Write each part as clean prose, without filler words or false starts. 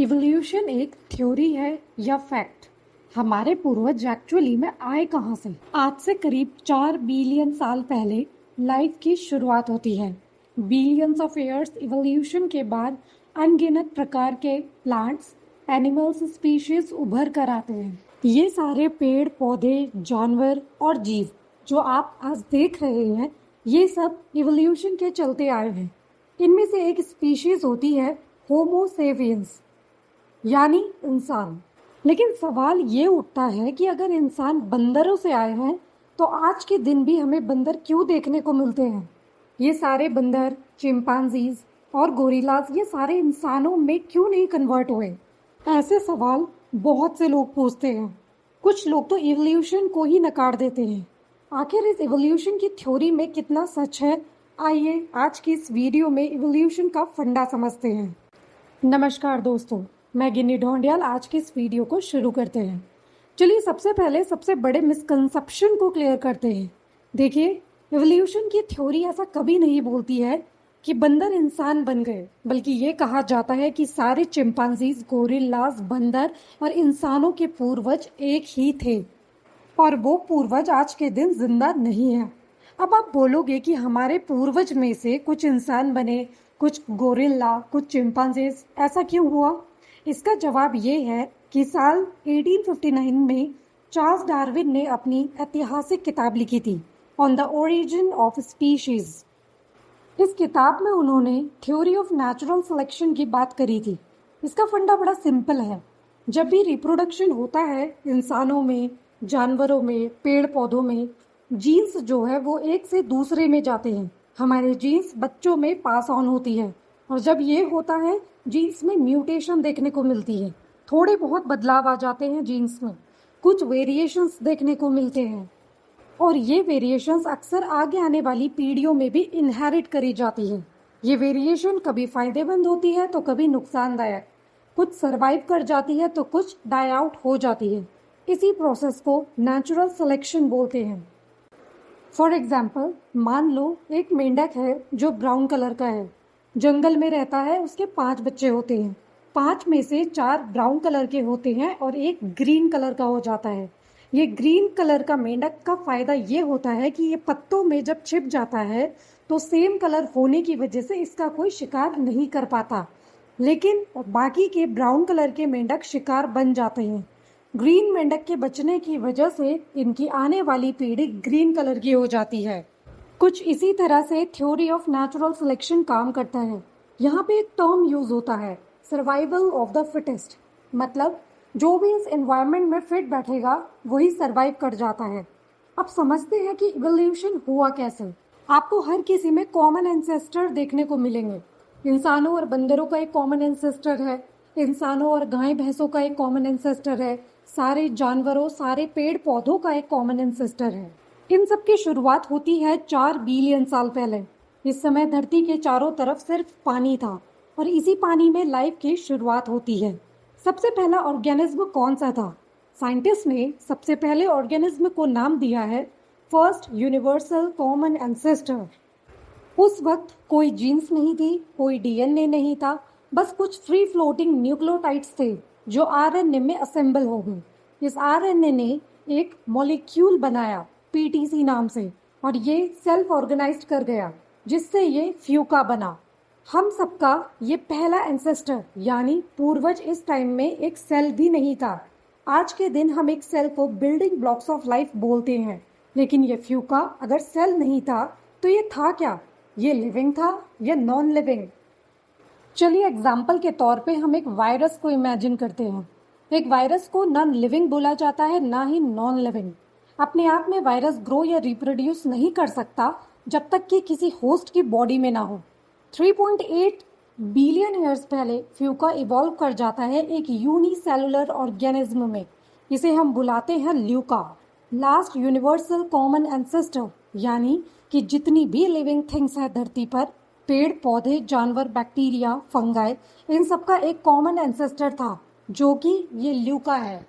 Evolution एक theory है या फैक्ट? हमारे पूर्वज एक्चुअली में आए कहाँ से? आज से करीब 4 बिलियन साल पहले लाइफ की शुरुआत होती है। बिलियंस ऑफ ईयर्स इवोल्यूशन के बाद अनगिनत प्रकार के प्लांट्स, एनिमल्स, स्पीशीज उभर कर आते हैं। ये सारे पेड़ पौधे, जानवर और जीव जो आप आज देख रहे हैं, ये सब इवोल्यूशन के चलते आए हैं। इनमें से एक स्पीशीज होती है होमो सेपियंस, यानी इंसान। लेकिन सवाल ये उठता है कि अगर इंसान बंदरों से आए हैं तो आज के दिन भी हमें बंदर क्यों देखने को मिलते हैं? ये सारे बंदर, चिंपांजीज और गोरिल्लाज ये सारे इंसानों में क्यों नहीं कन्वर्ट हुए? ऐसे सवाल बहुत से लोग पूछते हैं। कुछ लोग तो इवोल्यूशन को ही नकार देते हैं। आखिर इस इवोल्यूशन की थ्योरी में कितना सच है? आइए आज की इस वीडियो में इवोल्यूशन का फंडा समझते हैं। नमस्कार दोस्तों, मैं गिन्नी ढोंडियाल। आज के इस वीडियो को शुरू करते हैं। चलिए सबसे पहले सबसे बड़े मिसकंसेप्शन को क्लियर करते हैं। देखिए, इवोल्यूशन की थ्योरी ऐसा कभी नहीं बोलती है कि बंदर इंसान बन गए, बल्कि ये कहा जाता है कि सारे चिंपांजीज, गोरिल्लाज, बंदर और इंसानों के पूर्वज एक ही थे और वो पूर्वज आज के दिन जिंदा नहीं है। अब आप बोलोगे कि हमारे पूर्वज में से कुछ इंसान बने, कुछ गोरिल्ला, कुछ चिंपांजीज, ऐसा क्यों हुआ? इसका जवाब ये है कि साल 1859 में चार्ल्स डार्विन ने अपनी ऐतिहासिक किताब लिखी थी on the origin of species. इस किताब में उन्होंने थ्योरी ऑफ नेचुरल सिलेक्शन की बात करी थी। इसका फंडा बड़ा सिंपल है। जब भी रिप्रोडक्शन होता है इंसानों में, जानवरों में, पेड़ पौधों में, जीन्स जो है वो एक से दूसरे में जाते हैं। हमारे जीन्स बच्चों में पास ऑन होती है और जब ये होता है जीन्स में म्यूटेशन देखने को मिलती है। थोड़े बहुत बदलाव आ जाते हैं जीन्स में, कुछ वेरिएशंस देखने को मिलते हैं और ये वेरिएशंस अक्सर आगे आने वाली पीढ़ियों में भी इनहेरिट करी जाती है। ये वेरिएशन कभी फायदेमंद होती है तो कभी नुकसानदायक, कुछ सरवाइव कर जाती है तो कुछ डाई आउट हो जाती है। इसी प्रोसेस को नेचुरल सिलेक्शन बोलते हैं। फॉर एग्जाम्पल, मान लो एक मेंढक है जो ब्राउन कलर का है, जंगल में रहता है, उसके 5 बच्चे होते हैं। 5 में से 4 ब्राउन कलर के होते हैं और एक ग्रीन कलर का हो जाता है। ये ग्रीन कलर का मेंढक का फायदा ये होता है कि ये पत्तों में जब छिप जाता है तो सेम कलर होने की वजह से इसका कोई शिकार नहीं कर पाता, लेकिन बाकी के ब्राउन कलर के मेंढक शिकार बन जाते हैं। ग्रीन मेंढक के बचने की वजह से इनकी आने वाली पीढ़ी ग्रीन कलर की हो जाती है। कुछ इसी तरह से थ्योरी ऑफ नेचुरल सिलेक्शन काम करता है। यहाँ पे एक टर्म यूज होता है, सर्वाइवल ऑफ द फिटेस्ट। मतलब जो भी इस एनवायरनमेंट में फिट बैठेगा वही सरवाइव कर जाता है। अब समझते हैं कि इवोल्यूशन हुआ कैसे। आपको हर किसी में कॉमन एंसेस्टर देखने को मिलेंगे। इंसानों और बंदरों का एक कॉमन एंसेस्टर है, इंसानों और गाय भैंसों का एक कॉमन एंसेस्टर है, सारे जानवरों, सारे पेड़ पौधों का एक कॉमन एंसेस्टर है। इन सब की शुरुआत होती है 4 बिलियन साल पहले। इस समय धरती के चारों तरफ सिर्फ पानी था और इसी पानी में लाइफ की शुरुआत होती है। सबसे पहला ऑर्गेनिज्म कौन सा था? साइंटिस्ट ने सबसे पहले ऑर्गेनिज्म को नाम दिया है फर्स्ट यूनिवर्सल कॉमन एंसेस्टर। उस वक्त कोई जीन्स नहीं थी, कोई डीएनए नहीं था, बस कुछ फ्री फ्लोटिंग न्यूक्लियोटाइड्स थे जो आरएनए में असेंबल हो गए। इस आरएनए ने एक मॉलिक्यूल बनाया पीटीसी नाम से और ये सेल्फ ऑर्गेनाइज्ड कर गया, जिससे ये फ्यूका बना। हम सबका ये पहला एंसेस्टर यानी पूर्वज इस टाइम में एक सेल भी नहीं था। आज के दिन हम एक सेल को बिल्डिंग ब्लॉक्स ऑफ लाइफ बोलते हैं, लेकिन ये फ्यूका अगर सेल नहीं था तो ये था क्या? ये लिविंग था या नॉन लिविंग? चलिए एग्जाम्पल के तौर पे हम एक वायरस को इमेजिन करते हैं। एक वायरस को ना लिविंग बोला जाता है ना ही नॉन लिविंग। अपने आप में वायरस ग्रो या रिप्रोड्यूस नहीं कर सकता जब तक कि किसी होस्ट की बॉडी में ना हो। 3.8 बिलियन ईयर्स पहले फ्यूका इवॉल्व कर जाता है एक यूनिसेलुलर ऑर्गेनिज्म में। इसे हम बुलाते हैं Luca, last universal common ancestor. यानी कि जितनी भी लिविंग थिंग्स है धरती पर, पेड़ पौधे, जानवर, बैक्टीरिया, फंगाई, इन सब का एक कॉमन एंसेस्टर था जो कि ये ल्यूका है।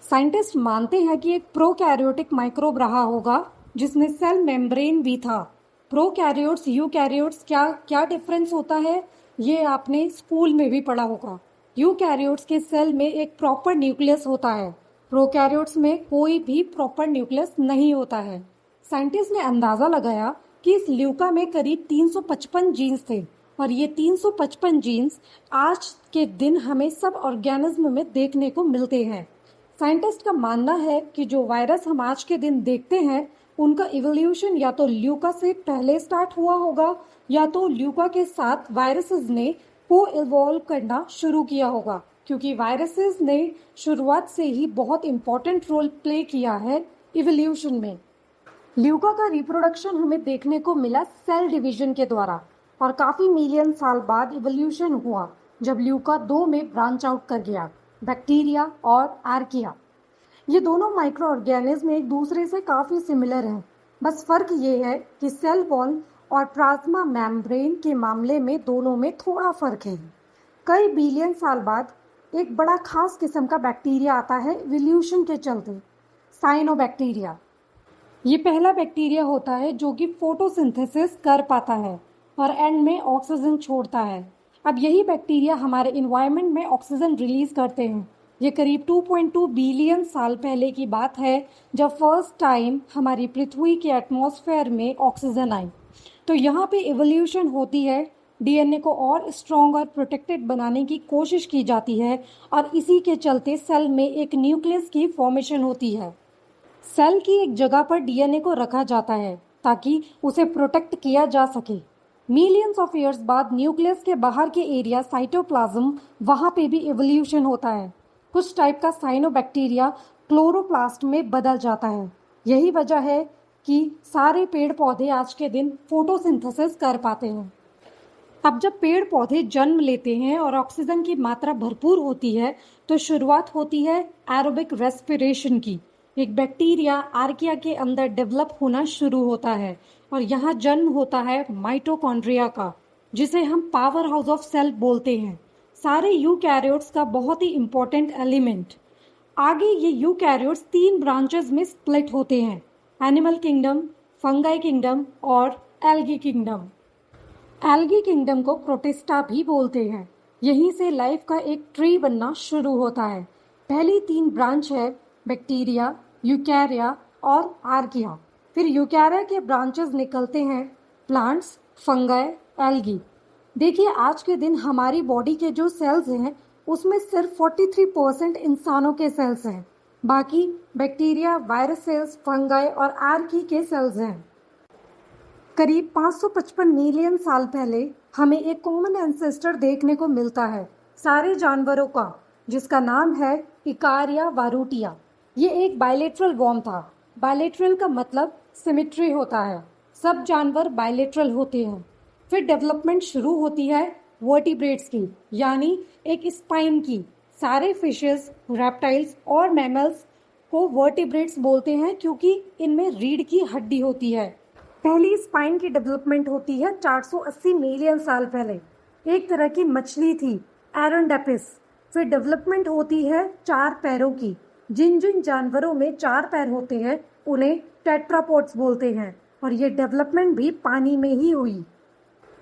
साइंटिस्ट मानते हैं कि एक प्रोकैरियोटिक माइक्रोब रहा होगा जिसमें सेल मेम्ब्रेन भी था। प्रोकैरियोट्स, यूकैरियोट्स, क्या क्या डिफरेंस होता है ये आपने स्कूल में भी पढ़ा होगा। यूकैरियोट्स के सेल में एक प्रॉपर न्यूक्लियस होता है, प्रोकैरियोट्स में कोई भी प्रॉपर न्यूक्लियस नहीं होता है। साइंटिस्ट ने अंदाजा लगाया कि इस ल्यूका में करीब 355 जीन्स थे और ये 355 जीन्स आज के दिन हमें सब ऑर्गेनिज्म में देखने को मिलते हैं। साइंटिस्ट का मानना है कि जो वायरस हम आज के दिन देखते हैं उनका इवोल्यूशन या तो ल्यूका से पहले स्टार्ट हुआ होगा या तो ल्यूका के साथ वायरसेस ने को इवॉल्व करना शुरू किया होगा, क्योंकि वायरसेस ने शुरुआत से ही बहुत इंपॉर्टेंट रोल प्ले किया है इवोल्यूशन में। ल्यूका का रिप्रोडक्शन हमें देखने को मिला सेल डिवीजन के द्वारा और काफी मिलियन साल बाद इवोल्यूशन हुआ जब ल्यूका 2 में ब्रांच आउट कर गया, बैक्टीरिया और आर्किया। ये दोनों माइक्रो ऑर्गेनिज्म एक दूसरे से काफी सिमिलर हैं, बस फर्क ये है कि सेल वॉल और प्लाज्मा मेम्ब्रेन के मामले में दोनों में थोड़ा फर्क है। कई बिलियन साल बाद एक बड़ा खास किस्म का बैक्टीरिया आता है इवोल्यूशन के चलते, साइनोबैक्टीरिया। ये पहला बैक्टीरिया होता है जो कि फोटोसिंथेसिस कर पाता है और एंड में ऑक्सीजन छोड़ता है। अब यही बैक्टीरिया हमारे इन्वायरमेंट में ऑक्सीजन रिलीज करते हैं। ये करीब 2.2 बिलियन साल पहले की बात है जब फर्स्ट टाइम हमारी पृथ्वी के एटमॉस्फेयर में ऑक्सीजन आई। तो यहाँ पे इवोल्यूशन होती है, डीएनए को और स्ट्रॉन्ग और प्रोटेक्टेड बनाने की कोशिश की जाती है और इसी के चलते सेल में एक न्यूक्लियस की फॉर्मेशन होती है। सेल की एक जगह पर डीएनए को रखा जाता है ताकि उसे प्रोटेक्ट किया जा सके। मिलियंस ऑफ ईयर्स बाद न्यूक्लियस के बाहर के एरिया साइटोप्लाज्म, वहाँ पे भी इवोल्यूशन होता है। कुछ टाइप का साइनोबैक्टीरिया क्लोरोप्लास्ट में बदल जाता है। यही वजह है कि सारे पेड़ पौधे आज के दिन फोटोसिंथेसिस कर पाते हैं। अब जब पेड़ पौधे जन्म लेते हैं और ऑक्सीजन की मात्रा भरपूर होती है तो शुरुआत होती है एरोबिक रेस्पिरेशन की। एक बैक्टीरिया आर्किया के अंदर डेवलप होना शुरू होता है और यहाँ जन्म होता है माइटोकॉन्ड्रिया का, जिसे हम पावर हाउस ऑफ सेल बोलते हैं, सारे यूकैरियोट्स का बहुत ही इंपॉर्टेंट एलिमेंट। आगे ये यूकैरियोट्स 3 ब्रांचेस में स्प्लिट होते हैं, एनिमल किंगडम, फंगाई किंगडम और एल्गी किंगडम। एल्गी किंगडम को प्रोटिस्टा भी बोलते हैं। यहीं से लाइफ का एक ट्री बनना शुरू होता है। पहली 3 ब्रांच है बैक्टीरिया, यूकैरिया और आर्किया। फिर यूकैरिया के ब्रांचेस निकलते हैं प्लांट्स, फंगाई, एल्गी। देखिए आज के दिन हमारी बॉडी के जो सेल्स हैं उसमें सिर्फ 43% इंसानों के सेल्स हैं, बाकी बैक्टीरिया, वायरस सेल्स, फंगाई और आर्की के सेल्स हैं। करीब 555 मिलियन साल पहले हमें एक कॉमन एंसेस्टर देखने को मिलता है सारे जानवरों का, जिसका नाम है इकारिया वारूटिया। ये एक बायलेटरल वॉर्म था। बायलेटरल का मतलब सिमेट्री होता है, सब जानवर बायलेटरल होते हैं। फिर डेवलपमेंट शुरू होती है वर्टिब्रेट्स की, यानी एक स्पाइन की। सारे फिशेस, रेप्टाइल्स और मैमल्स को वर्टिब्रेट्स बोलते हैं क्योंकि इनमें रीढ़ की हड्डी होती है। पहली स्पाइन की डेवलपमेंट होती है 480 मिलियन साल पहले। एक तरह की मछली थी, एरोंडेपिस। फिर डेवलपमेंट होती है 4 पैरों की। जिन जिन जानवरों में 4 पैर होते हैं उन्हें टेट्रापोड्स बोलते हैं और ये डेवलपमेंट भी पानी में ही हुई।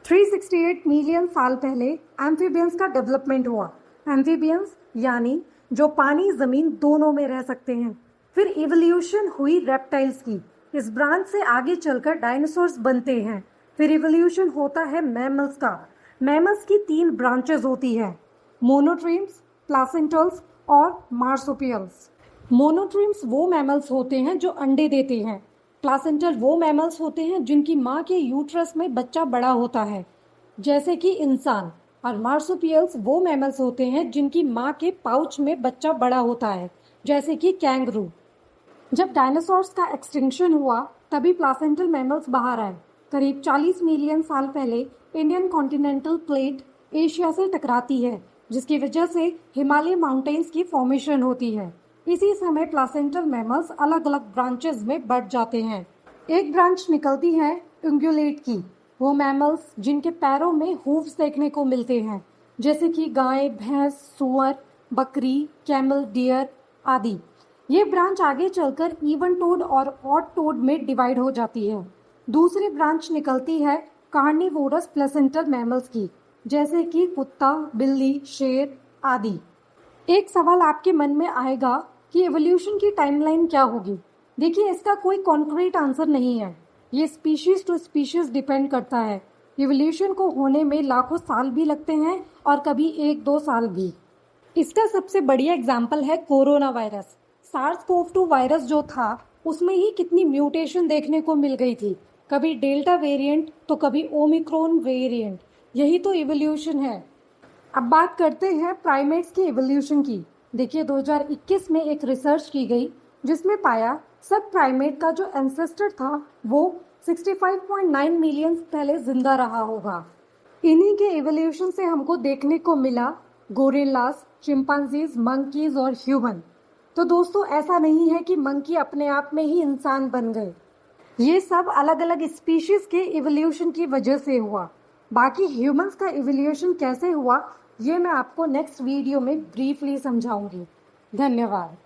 368 मिलियन साल पहले एम्फीबियंस का डेवलपमेंट हुआ। एम्फीबियंस यानी जो पानी जमीन दोनों में रह सकते हैं। फिर इवोल्यूशन हुई रेप्टाइल्स की। इस ब्रांच से आगे चलकर डायनासोर्स बनते हैं। फिर इवोल्यूशन होता है मैमल्स का। मैमल्स की 3 ब्रांचेस होती है, मोनोट्रीम्स, प्लासेंटल्स और मार्सुपियल्स। मोनोट्रीम्स वो मैमल्स होते हैं जो अंडे देते हैं। प्लासेंटल वो मैमल्स होते हैं जिनकी माँ के यूट्रस में बच्चा बड़ा होता है, जैसे कि इंसान। और मार्सुपियल्स वो मैमल्स होते हैं जिनकी माँ के पाउच में बच्चा बड़ा होता है, जैसे कि कैंगरू। जब डायनासोर्स का एक्सटिंक्शन हुआ तभी प्लासेंटल मैमल्स बाहर आए। करीब 40 मिलियन साल पहले इंडियन कॉन्टिनेंटल प्लेट एशिया से टकराती है, जिसकी वजह से हिमालय माउंटेन्स की फॉर्मेशन होती है। इसी समय प्लासेंटल मैमल्स अलग अलग ब्रांचेस में बढ़ जाते हैं। एक ब्रांच निकलती है इंग्युलेट की, वो मैमल्स जिनके पैरों में हूव्स देखने को मिलते हैं, जैसे कि गाय, भैंस, सुअर, बकरी, कैमल, डियर आदि। ये ब्रांच आगे चलकर इवन टोड और ऑड टोड में डिवाइड हो जाती है। दूसरी ब्रांच निकलती है कार्निवोरस प्लेसेंटल मैमल्स की, जैसे कि कुत्ता, बिल्ली, शेर आदि। एक सवाल आपके मन में आएगा कि एवोल्यूशन की टाइमलाइन क्या होगी। देखिए, इसका कोई कॉन्क्रीट आंसर नहीं है। ये स्पीशीज टू स्पीशीज डिपेंड करता है। एवोल्यूशन को होने में लाखों साल भी लगते हैं और कभी 1-2 साल भी। इसका सबसे बढ़िया एग्जाम्पल है कोरोना वायरस। SARS-CoV-2 वायरस जो था उसमें ही कितनी म्यूटेशन देखने को मिल गई थी, कभी डेल्टा वेरिएंट तो कभी ओमिक्रॉन वेरिएंट। यही तो एवोल्यूशन है। अब बात करते हैं प्राइमेट्स की एवोल्यूशन की। देखिए, 2021 में एक रिसर्च की गई जिसमें पाया सब प्राइमेट का जो एंसेस्टर था वो 65.9 मिलियन पहले जिंदा रहा होगा। इन्हीं के एवोल्यूशन से हमको देखने को मिला गोरिल्लास, चिंपांजीज, मंकीज और ह्यूमन। तो दोस्तों, ऐसा नहीं है कि मंकी अपने आप में ही इंसान बन गए। ये सब अलग अलग स्पीशीज के इवोल्यूशन की वजह से हुआ। बाकी ह्यूमंस का इवोल्यूशन कैसे हुआ ये मैं आपको नेक्स्ट वीडियो में ब्रीफली समझाऊंगी। धन्यवाद।